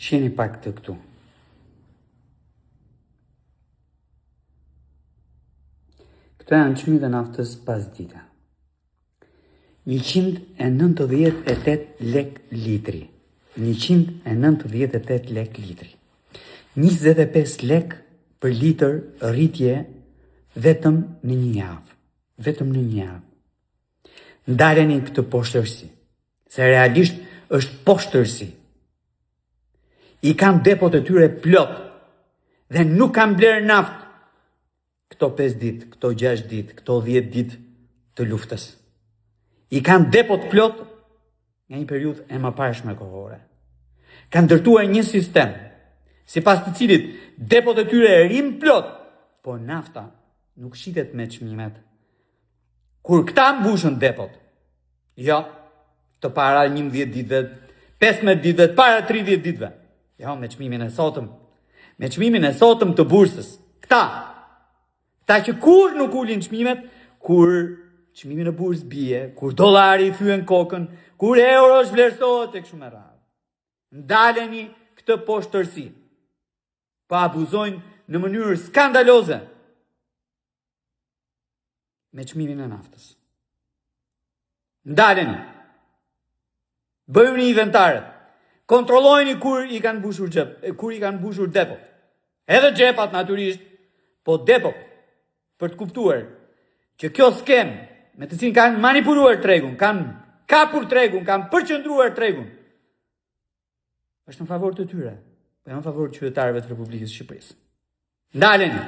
Shihni pak të këtu. Këto janë çmimet e naftës pas dita. 198 lek litri. 198 lek litri. 25 lek për litër rritje vetëm në një javë. Vetëm në një javë. Ndaleni këtë poshtërsi, se realisht është poshtërsi. I kanë depot e tyre plot dhe nuk kanë blerë naftë këto 5 ditë, këto 6 ditë, këto 10 ditë të luftës. I kanë depot plot nga një periudhë e mëparshme kohore. Kanë ndërtuar një sistem, sipas të cilit depot e tyre rrin plot, po nafta nuk shitet me çmimet. Kur këta mbushën depot, jo, të para 11 ditëve, 15 ditëve, para 30 ditëve, jo, me çmimin e sotëm, të bursës. Këta që kur nuk ulin çmimet, kur çmimi në bursë bie, kur dollari i thyen kokën, kur euro vlerësohet tek shumë e radhë. Ndaleni këtë poshtërsi. Pa abuzojnë në mënyrë skandaloze me çmimin e naftës. Ndaleni. Bëjuni inventarët. Kontrollojeni kur i kanë mbushur depot. Edhe xhepat natyrisht, po depot, për të kuptuar që kjo skem me të cilin kanë manipuluar tregun, kanë kapur tregun, kanë përqendruar tregun, është në favor të tyre, po jo në favor të qytetarëve të Republikës së Shqipërisë. Ndaleni.